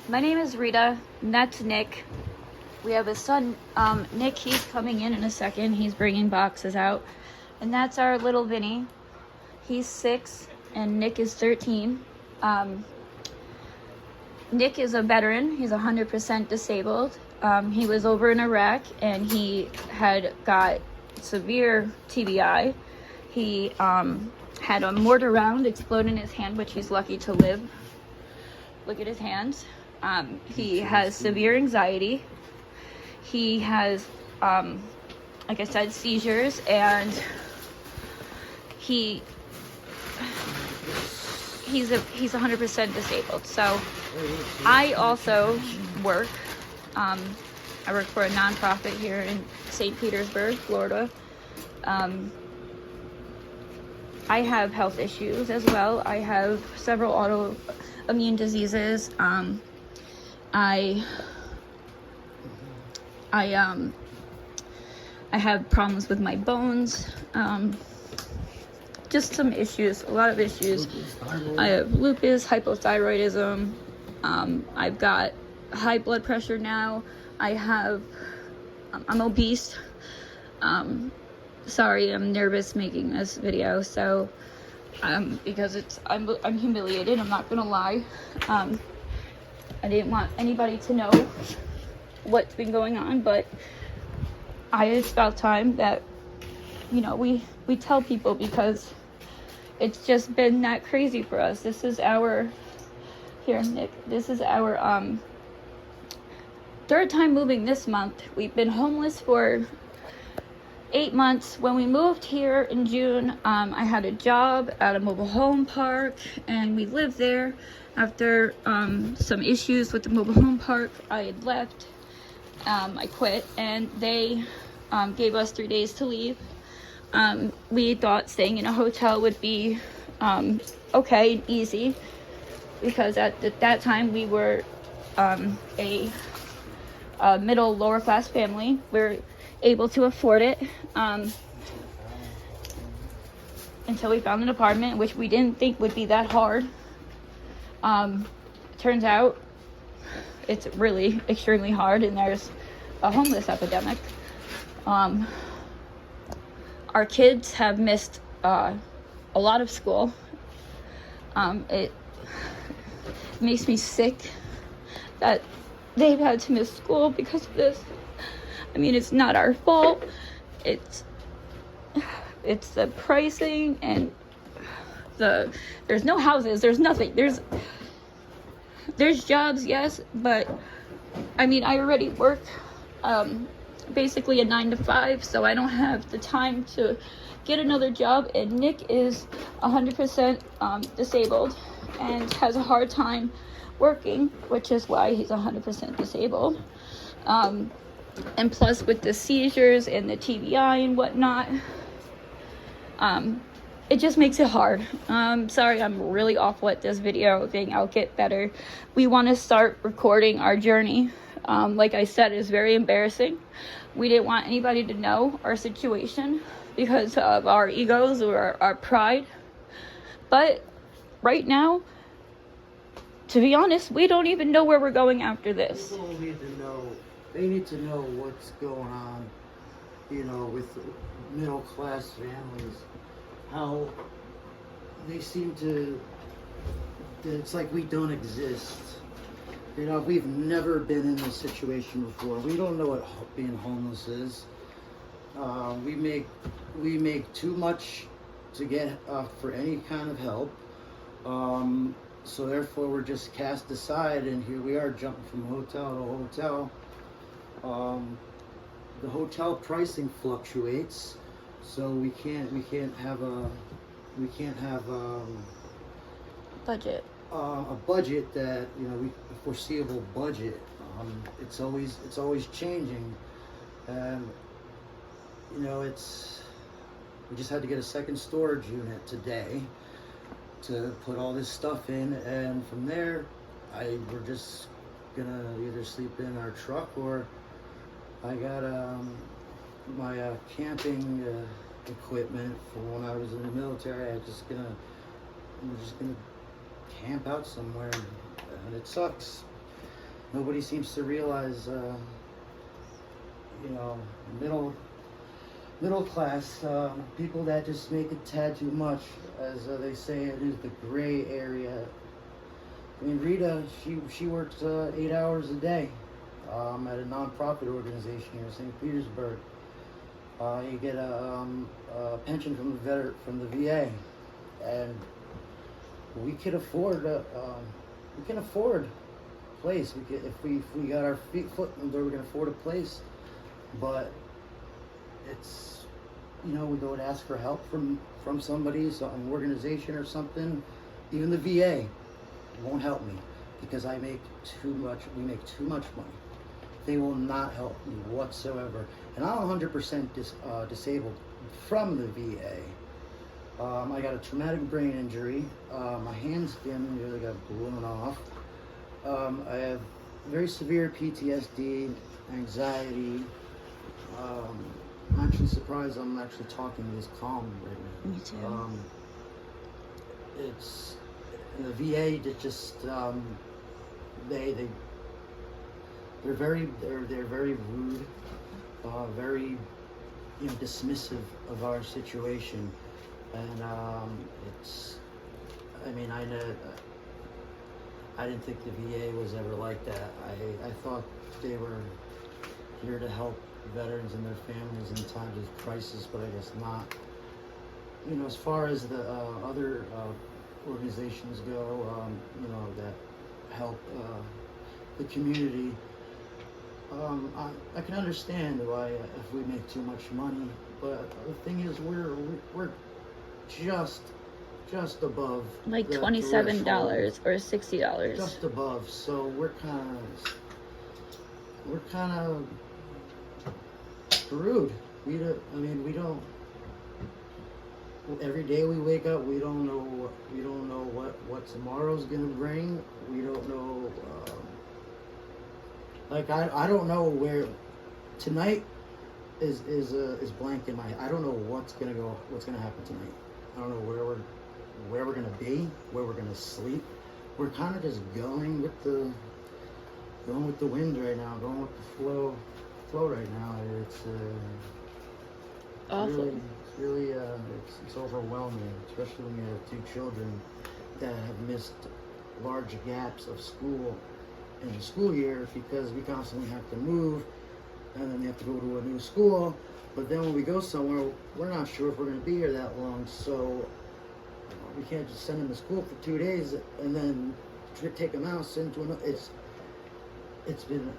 My name is Rita, and that's Nick. We have a son, Nick. He's coming in a second. He's bringing boxes out. And that's our little Vinny. He's 6, and Nick is 13. Nick is a veteran. He's 100% disabled. He was over in Iraq, and he had got severe TBI. He had a mortar round explode in his hand, which he's lucky to live. Look at his hands. He has severe anxiety. He has, like I said, seizures, and he's 100% disabled. So I also work. I work for a nonprofit here in St. Petersburg, Florida. I have health issues as well. I have several autoimmune diseases. I have problems with my bones. Just some issues, a lot of issues. I have lupus, hypothyroidism. I've got high blood pressure now. I'm obese. Sorry, I'm nervous making this video. So, because I'm humiliated. I'm not gonna lie. I didn't want anybody to know what's been going on, but it's about time that, we tell people, because it's just been that crazy for us. This is our, here, Nick, this is our, 3rd time moving this month. We've been homeless for 8 months. When we moved here in June, I had a job at a mobile home park, and we lived there. After some issues with the mobile home park, I had left. I quit, and they gave us 3 days to leave. We thought staying in a hotel would be okay and easy, because at that time we were a middle lower class family. We're able to afford it, until we found an apartment, which we didn't think would be that hard. Turns out it's really extremely hard, and there's a homeless epidemic. Our kids have missed a lot of school. It makes me sick that they've had to miss school because of this. I mean, it's not our fault. It's the pricing, and there's no houses, there's nothing. There's jobs, yes, but I mean, I already work basically a 9 to 5, so I don't have the time to get another job. And Nick is 100% disabled and has a hard time working, which is why he's 100% disabled. And plus, with the seizures and the TBI and whatnot, it just makes it hard. Sorry, I'm really awful at this video thing. I'll get better. We want to start recording our journey. Like I said, it's very embarrassing. We didn't want anybody to know our situation because of our egos or our pride. But right now, to be honest, we don't even know where we're going after this. People they need to know what's going on, with middle class families. How they seem to, it's like we don't exist. We've never been in this situation before. We don't know what being homeless is. We make too much to get for any kind of help. So therefore we're just cast aside, and here we are jumping from hotel to hotel. The hotel pricing fluctuates, so we can't have a Budget. A budget that a foreseeable budget. It's always changing, and we just had to get a second storage unit today to put all this stuff in, and from there we're just gonna either sleep in our truck, or I got my camping equipment from when I was in the military. We're just gonna camp out somewhere, and it sucks. nobody seems to realize, you know, middle class people that just make a tad too much, as they say it is the gray area. I mean, Rita, she works 8 hours a day at a nonprofit organization here in St. Petersburg. You get a pension from the VA, and we can afford a place. If we got our foot in the door, we can afford a place. But it's, you know, we go and ask for help from somebody, an organization or something. Even the VA won't help me because I make too much. We make too much money. They will not help me whatsoever. And I'm 100% disabled from the VA. I got a traumatic brain injury. My hand's been really got blown off. I have very severe PTSD, anxiety. I'm actually surprised I'm actually talking this calm right now. Me too. It's the VA. That just they're very rude, very, you know, dismissive of our situation, and it's. I mean, I didn't think the VA was ever like that. I thought they were here to help veterans and their families in times of crisis, but I guess not. You know, as far as the other organizations go, you know, that help the community, I can understand why if we make too much money, but the thing is, we're just above Like the $27 threshold. or $60. Just above, so we're kind of screwed. We don't. Every day we wake up, we don't know what tomorrow's gonna bring. We don't know. Like I don't know where tonight is blank in my. I don't know what's gonna happen tonight. I don't know where we're gonna be, where we're gonna sleep. We're kind of just going with the wind right now, going with the flow right now. It's Awful. really it's overwhelming, especially when you have 2 children that have missed large gaps of school in the school year because we constantly have to move, and then they have to go to a new school. But then when we go somewhere, we're not sure if we're going to be here that long, so we can't just send them to school for 2 days and then take them out, send to another. It's been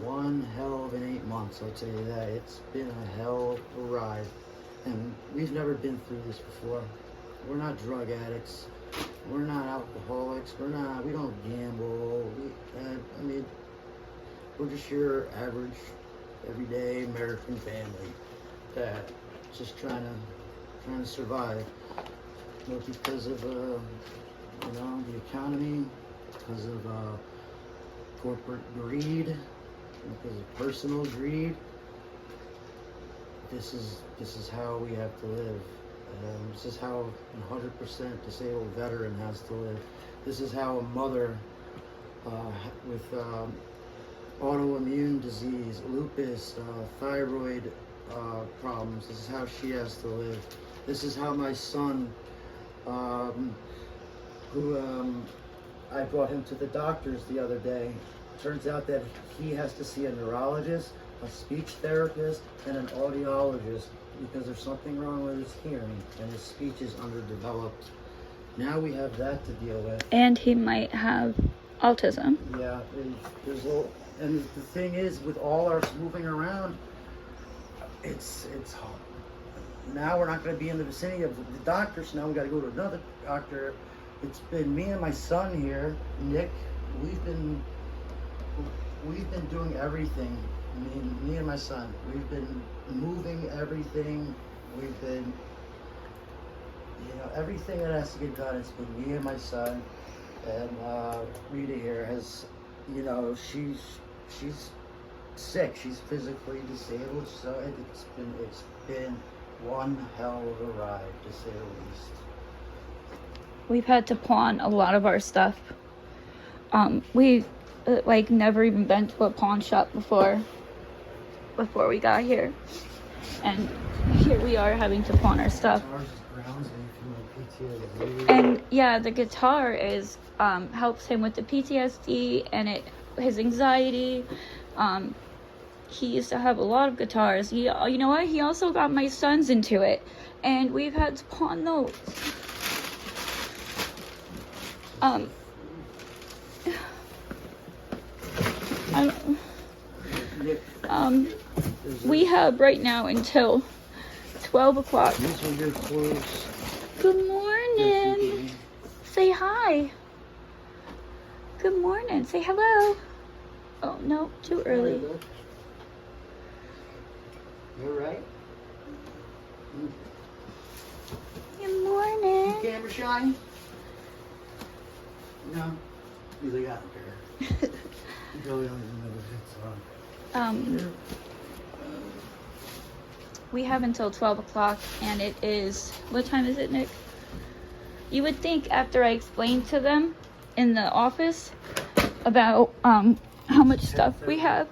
one hell of an 8 months, I'll tell you that. It's been a hell of a ride, and we've never been through this before. We're not drug addicts. We're not alcoholics. We don't gamble. I mean, we're just your average, everyday American family that just trying to survive. You know, because of you know, the economy, because of corporate greed, because of personal greed. This is how we have to live. This is how a 100% disabled veteran has to live. This is how a mother with autoimmune disease, lupus, thyroid problems, this is how she has to live. This is how my son, who I brought him to the doctors the other day. Turns out that he has to see a neurologist, a speech therapist, and an audiologist because there's something wrong with his hearing and his speech is underdeveloped. Now we have that to deal with. And he might have autism. Yeah, there's little, and the thing is, with all our moving around, it's hard. Now we're not going to be in the vicinity of the doctors. Now we got to go to another doctor. It's been me and my son here, Nick. We've been doing everything. Me and my son. We've been moving everything. We've been, you know, everything that has to get done. It's been me and my son. And Rita here has, you know, she's sick. She's physically disabled. So it's been one hell of a ride, to say the least. We've had to pawn a lot of our stuff. We like never even been to a pawn shop before we got here, and here we are having to pawn our stuff. And yeah, the guitar is helps him with the PTSD and his anxiety. He used to have a lot of guitars. You know what? He also got my sons into it, and we've had to pawn those. We have right now until 12 o'clock. These are your clothes. Good morning. Say hi. Good morning. Say hello. Oh, no, too early. You're right. Good morning. Camera shy? No. Usually got there. Really don't even know if it's on. We have until 12 o'clock, and it is, what time is it, Nick? You would think after I explained to them in the office about how much stuff we have,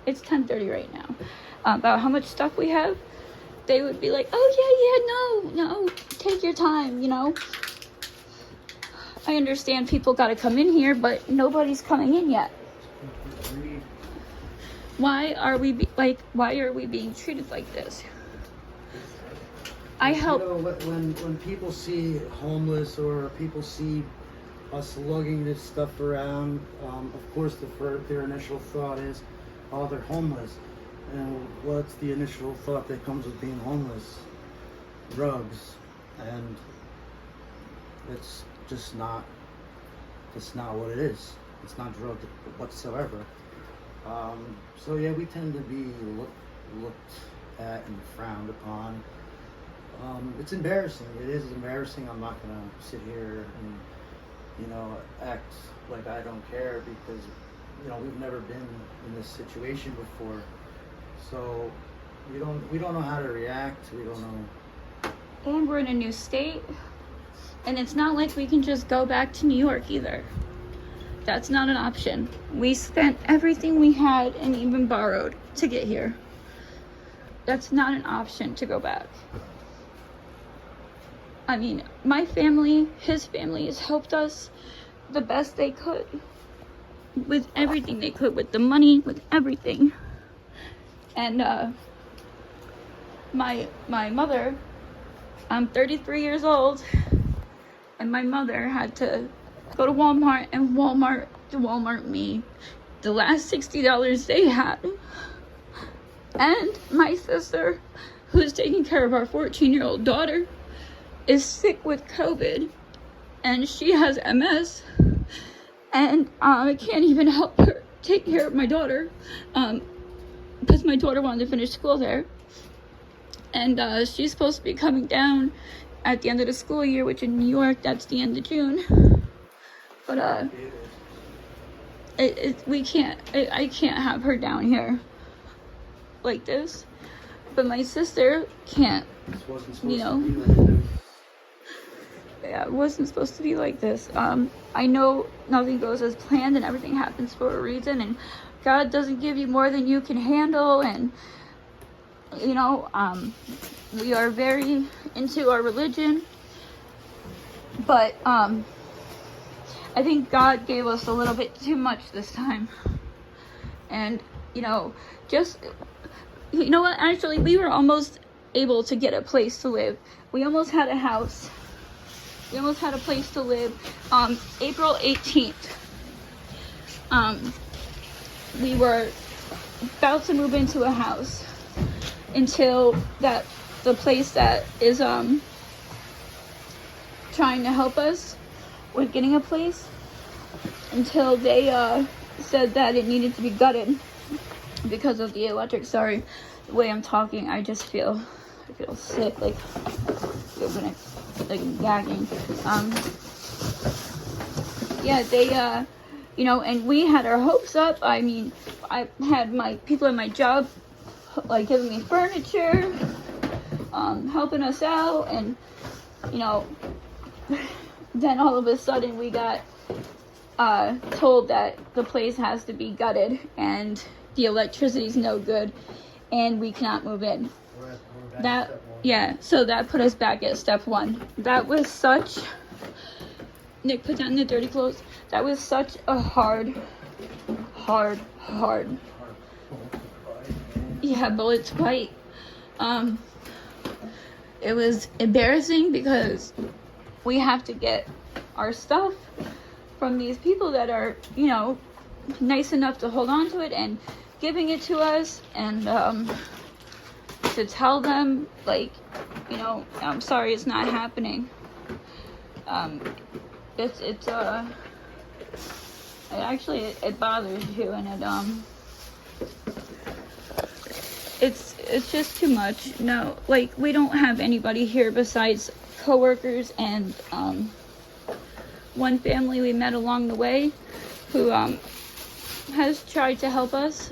it's 10:30 right now, about how much stuff we have, they would be like, oh yeah, no, take your time, you know. I understand people gotta come in here, but nobody's coming in yet. Why are we being treated like this? I help. You know, when people see homeless or people see us lugging this stuff around, of course their initial thought is, oh, they're homeless. And what's the initial thought that comes with being homeless? Drugs. And it's just not, it's not what it is. It's not drugs whatsoever. So yeah, we tend to be looked at and frowned upon. It's embarrassing. It is embarrassing. I'm not gonna sit here and, you know, act like I don't care, because, you know, we've never been in this situation before. So we don't know how to react. We don't know. And we're in a new state, and it's not like we can just go back to New York either. That's not an option. We spent everything we had and even borrowed to get here. That's not an option to go back. I mean, my family, his family has helped us the best they could. With everything they could, with the money, with everything. And my mother, I'm 33 years old, and my mother had to go to Walmart and Walmart me the last $60 they had. And my sister, who's taking care of our 14-year-old daughter, is sick with COVID, and she has MS, and I can't even help her take care of my daughter, because my daughter wanted to finish school there, and she's supposed to be coming down at the end of the school year, which in New York, that's the end of June. But I can't have her down here like this. But my sister can't, you know. Yeah, it wasn't supposed to be like this. I know nothing goes as planned, and everything happens for a reason, and God doesn't give you more than you can handle, and, you know, we are very into our religion, but I think God gave us a little bit too much this time. And, you know, you know what, actually, we were almost able to get a place to live. We almost had a house. We almost had a place to live. April 18th, we were about to move into a house until the place that is trying to help us with getting a place, until they said that it needed to be gutted because of the electric. Sorry, the way I'm talking, I feel sick, like I'm gagging. Yeah, they you know, and we had our hopes up. I mean, I had my people at my job like giving me furniture, helping us out, and, you know, then all of a sudden we got told that the place has to be gutted and the electricity's no good and we cannot move in. We're back That, to step one. yeah, so that put us back at step one. That was such, Nick, put down the dirty clothes. That was such a hard. Yeah, bullets white. It was embarrassing because we have to get our stuff from these people that are, you know, nice enough to hold on to it and giving it to us, and to tell them, like, you know, I'm sorry, it's not happening. It bothers you, and it's just too much. No, like, we don't have anybody here besides coworkers and one family we met along the way who has tried to help us.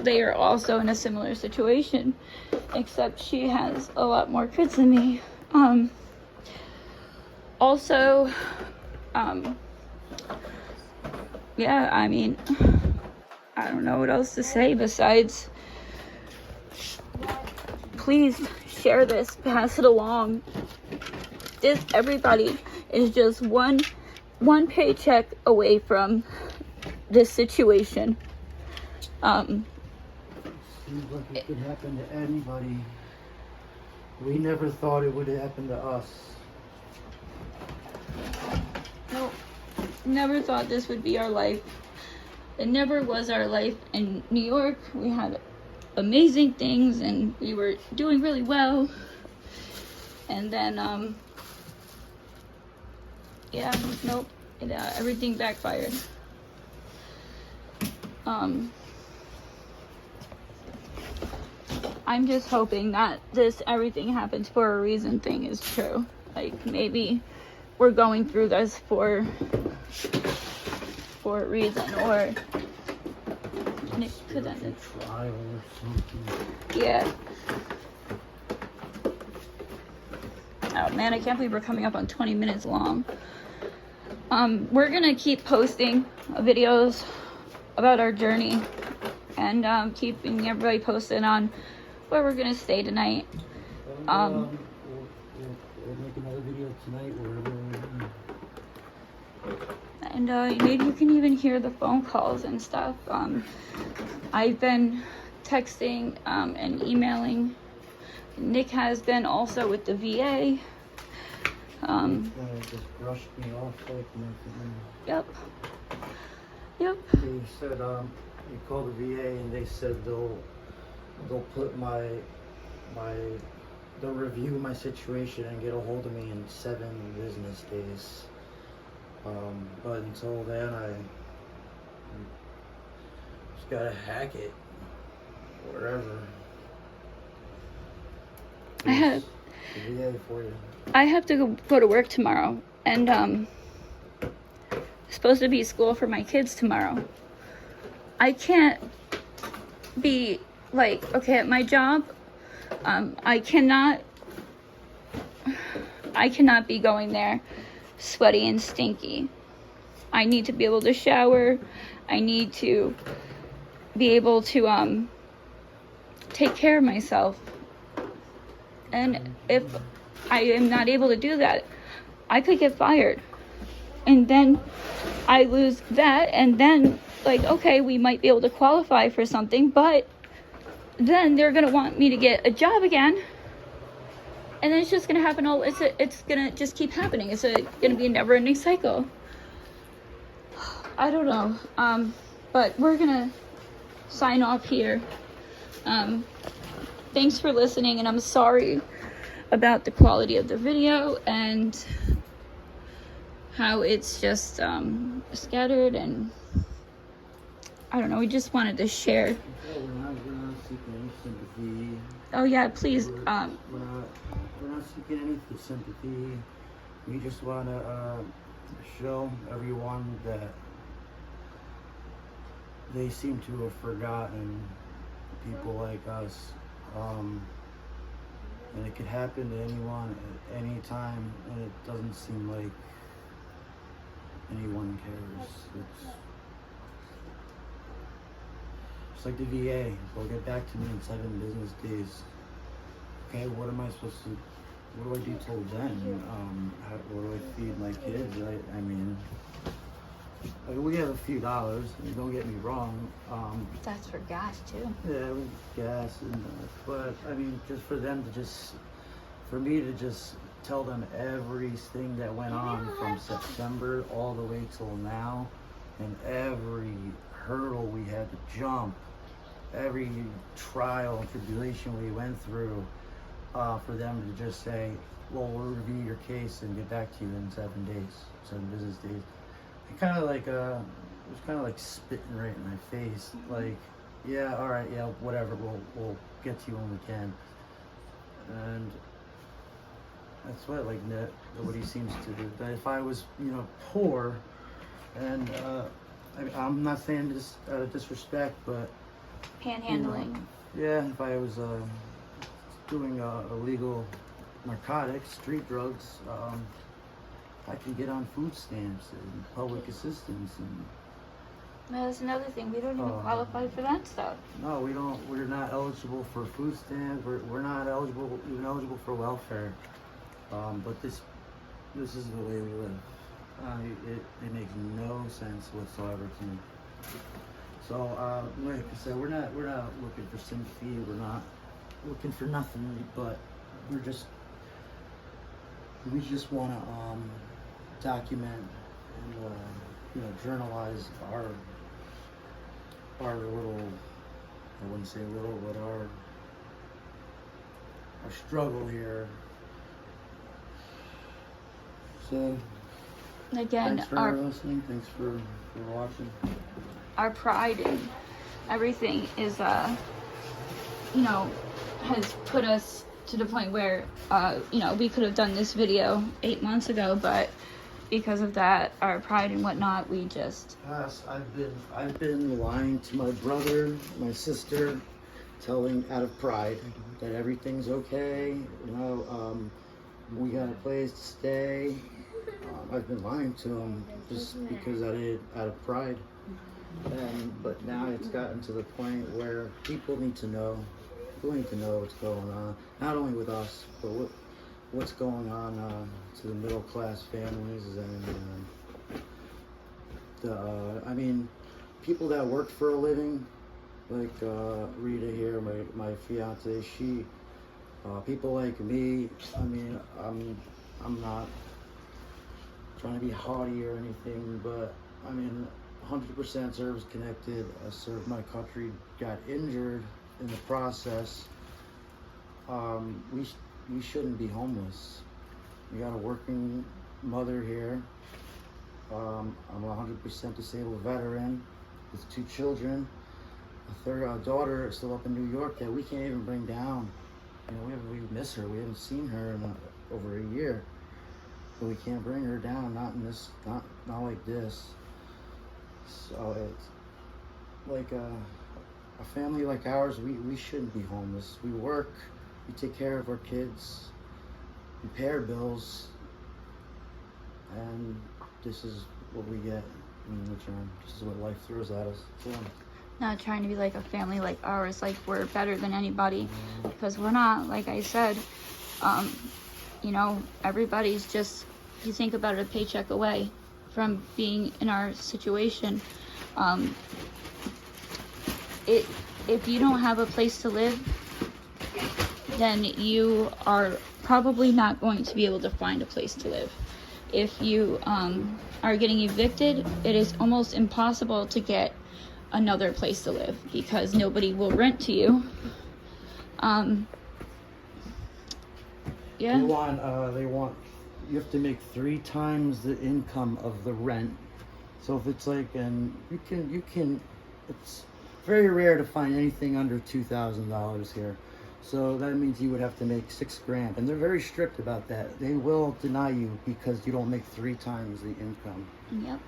They are also in a similar situation, except she has a lot more kids than me. Also, yeah, I mean, I don't know what else to say besides, please share this, pass it along. Everybody is just one paycheck away from this situation. Seems like it could happen to anybody. We never thought it would happen to us. Nope. Never thought this would be our life. It never was our life. In New York, we had amazing things and we were doing really well. And then, yeah, nope. Everything backfired. I'm just hoping that this everything happens for a reason thing is true. Like, maybe we're going through this for a reason, or Nick could end it. Trial or something. Yeah. Oh man, I can't believe we're coming up on 20 minutes long. We're gonna keep posting videos about our journey and keeping everybody posted on where we're gonna stay tonight. We'll make another video tonight And maybe you can even hear the phone calls and stuff. I've been texting and emailing. Nick has been also with the VA. just brushed me off like nothing. Yep. They said you call the VA and they said they'll put they'll review my situation and get a hold of me in 7 business days. But until then, I just gotta hack it wherever. The VA for you. I have to go to work tomorrow, and supposed to be school for my kids tomorrow. I can't be like, okay, at my job, I cannot be going there sweaty and stinky. I need to be able to shower. I need to be able to take care of myself. And if I am not able to do that, I could get fired. And then I lose that, and then, like, okay, we might be able to qualify for something, but then they're gonna want me to get a job again, and then it's just gonna happen it's gonna just keep happening. It's gonna be a never-ending cycle. I don't know. But we're gonna sign off here. Thanks for listening, and I'm sorry about the quality of the video and how it's just scattered, and I don't know, we just wanted to share. Yeah, we're not seeking any sympathy. Oh yeah, please. We're not seeking any sympathy. We just want to show everyone that they seem to have forgotten people like us. And it could happen to anyone at any time, and it doesn't seem like anyone cares. It's like the VA. They'll get back to me in 7 business days. Okay, what am I supposed to? What do I do till then? What do I feed my kids? I mean, we have a few dollars. Don't get me wrong. That's for gas too. Yeah, gas and but I mean, just for them to for me to just tell them everything that went on from September all the way till now, and every hurdle we had to jump, every trial and tribulation we went through, for them to just say, well, we'll review your case and get back to you in 7 business days. It kind of like, it was kind of like spitting right in my face. Like, yeah, all right, yeah, whatever, we'll get to you when we can. And that's what, like, nobody seems to do. But if I was, poor, and I'm not saying this out of disrespect, but Panhandling. yeah, if I was doing illegal narcotics, street drugs, I could get on food stamps and public assistance and. That's another thing. We don't even qualify for that stuff. No, we don't. We're not eligible for food stamps. We're not even eligible for welfare. But this is the way we live. It makes no sense whatsoever to me. So, like I said, we're not looking for sympathy. We're not looking for nothing. But we just want to document and journalize our little. I wouldn't say little, but our struggle here. So, Again, thanks for listening. Thanks for watching. our pride and everything is, has put us to the point where, we could have done this video 8 months ago, but because of that, our pride and whatnot, we just. Yes, I've been lying to my brother, my sister, telling out of pride that everything's okay. We got a place to stay. I've been lying to them just because I did out of pride. But now it's gotten to the point where people need to know. People need to know what's going on, not only with us, but what's going on to the middle class families and people that work for a living, like Rita here, my fiance. People like me. I'm not trying to be haughty or anything, but 100% service connected. I served my country, got injured in the process. We shouldn't be homeless. We got a working mother here. I'm a 100% disabled veteran with 2 children. A third daughter is still up in New York that we can't even bring down. We miss her. We haven't seen her in over a year. But we can't bring her down, not like this. So it's like a family like ours, we shouldn't be homeless. We work, we take care of our kids, we pay our bills, and this is what we get in return. This is what life throws at us. So, Not trying to be like a family like ours, like we're better than anybody, because we're not. Like I said, everybody's just, you think about it, a paycheck away from being in our situation. If you don't have a place to live, then you are probably not going to be able to find a place to live. If you are getting evicted, it is almost impossible to get another place to live because nobody will rent to you. Yeah. You have to make 3 times the income of the rent. So if it's like, and you can, it's very rare to find anything under $2,000 here. So that means you would have to make $6,000, and they're very strict about that. They will deny you because you don't make 3 times the income. Yep.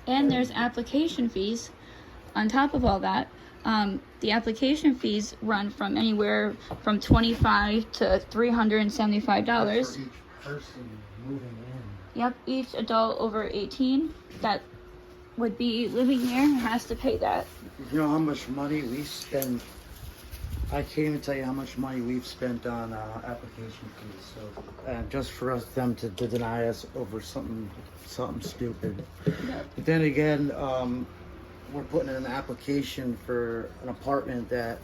And there's application fees on top of all that. The application fees run from anywhere from $25 to $375. For each person moving in. Yep, each adult over 18 that would be living there has to pay that. You know how much money we spend? I can't even tell you how much money we've spent on application fees. So just for them to deny us over something stupid. Yep. But then again, we're putting in an application for an apartment that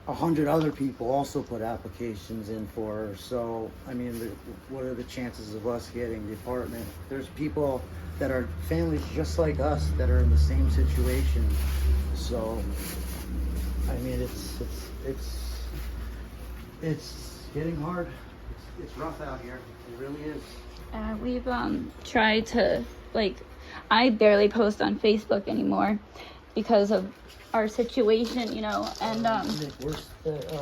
100 other people also put applications in for. So I mean, what are the chances of us getting the apartment? There's people that are families just like us that are in the same situation. So I mean, it's getting hard. It's rough out here. It really is. We've tried to, like, I barely post on Facebook anymore because of our situation, you know, and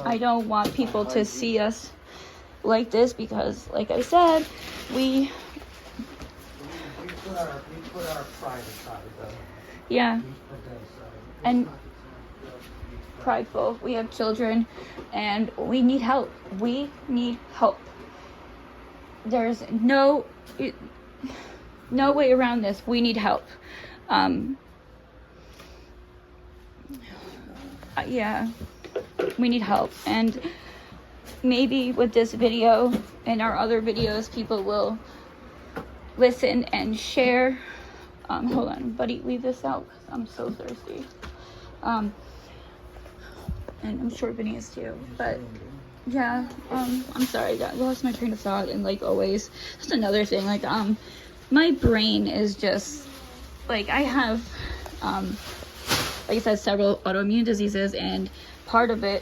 I don't want people to see us like this because, like I said, we put our pride aside, though. Yeah. And prideful. We have children and we need help. We need help. There's no way around this. We need help. Yeah, we need help. And maybe with this video and our other videos, people will listen and share. Hold on, buddy, leave this out because I'm so thirsty. And I'm sure Vinny is too, but yeah, I'm sorry, I lost my train of thought, and like always, that's another thing, like, my brain is just, like, I have, like I said, several autoimmune diseases, and part of it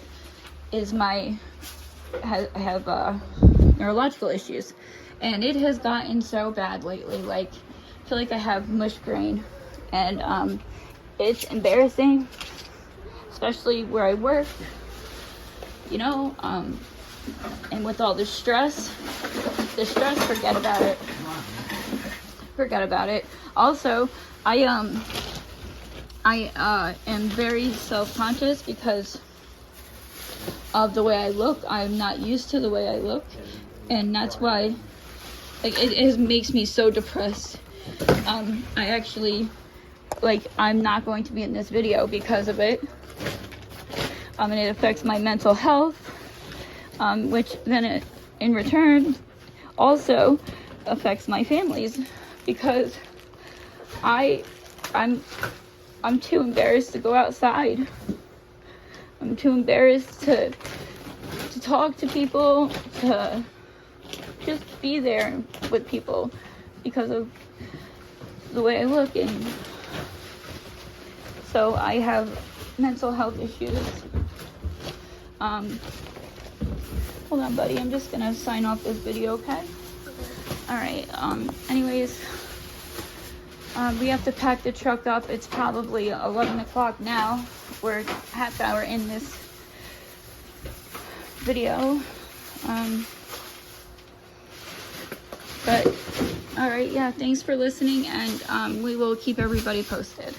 is I have neurological issues, and it has gotten so bad lately, like, I feel like I have mush brain, and, it's embarrassing, especially where I work, you know, and with all the stress, forget about it. Also, I am very self-conscious because of the way I look. I'm not used to the way I look, and that's why, like, it makes me so depressed. I actually, like, I'm not going to be in this video because of it. And it affects my mental health, which then in return also affects my family's, because I'm too embarrassed to go outside. I'm too embarrassed to talk to people, to just be there with people because of the way I look, and so I have mental health issues. Hold on, buddy, I'm just gonna sign off this video, okay? Alright, anyways, we have to pack the truck up. It's probably 11 o'clock now. We're half hour in this video. But, alright, yeah, thanks for listening, and we will keep everybody posted.